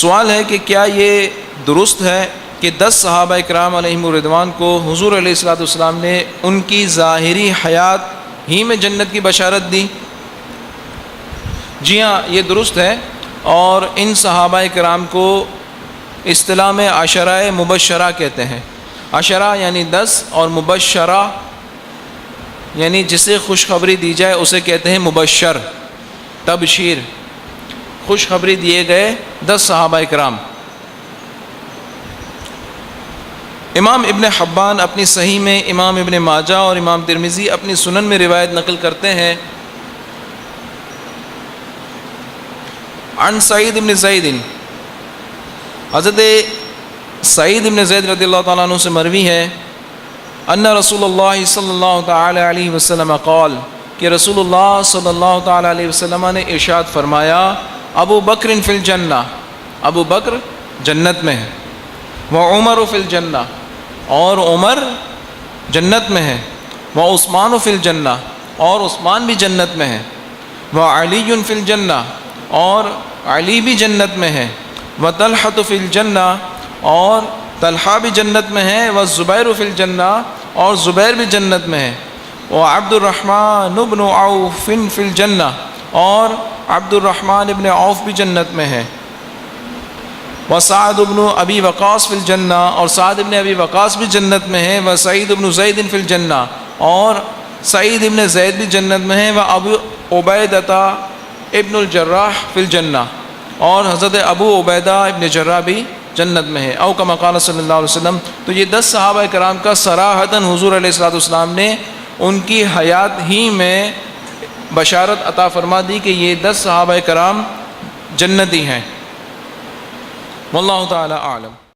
سوال ہے کہ کیا یہ درست ہے کہ 10 صحابہ کرام علیہم الرضوان کو حضور علیہ الصلوۃ والسلام نے ان کی ظاہری حیات ہی میں جنت کی بشارت دی؟ جی ہاں، یہ درست ہے، اور ان صحابہ کرام کو اصطلاح میں عشرہ مبشرہ کہتے ہیں۔ عشرہ یعنی 10 اور مبشرہ یعنی جسے خوشخبری دی جائے اسے کہتے ہیں مبشر، تبشیر، خوشخبری دیے گئے 10 صحابہ کرام۔ امام ابن حبان اپنی صحیح میں، امام ابن ماجہ اور امام ترمذی اپنی سنن میں روایت نقل کرتے ہیں عن سعید بن زید، حضرت سعید بن زید رضی اللہ تعالیٰ عنہ سے مروی ہے، ان رسول اللہ صلی اللہ تعالی علیہ وسلم قال، کہ رسول اللہ صلی اللہ تعالی علیہ وسلم نے ارشاد فرمایا، ابو بکر فی الجنہ، ابو بکر جنت میں ہے، وعمر فی الجنہ، اور عمر جنت میں ہے، وعثمان فی الجنہ، اور عثمان بھی جنت میں ہے، وعلی فی الجنہ، اور علی بھی جنت میں ہے، وطلحۃ فی الجنہ، اور طلحہ بھی جنت میں ہے، والزبیر فی الجنہ، اور زبیر بھی جنت میں ہے، وعبد الرحمن بن عوف فی الجنہ، اور عبد الرحمن ابن عوف بھی جنت میں ہے، وسعد بن ابی وقاص فی الجنہ، اور سعد ابن ابی وقاص بھی جنت میں ہے، وسعید بن زید فی الجنہ، اور سعید ابن زید بھی جنت میں ہے، وابو عبیدہ ابن الجراح فی الجنہ، اور حضرت ابو عبیدہ ابن جراح بھی جنت میں ہے، او کما قال صلی اللہ علیہ وسلم۔ تو یہ 10 صحابہ کرام کا صراحتاً حضور علیہ الصلوۃ والسلام نے ان کی حیات ہی میں بشارت عطا فرما دی کہ یہ 10 صحابہ کرام جنتی ہیں۔ واللہ تعالی اعلم۔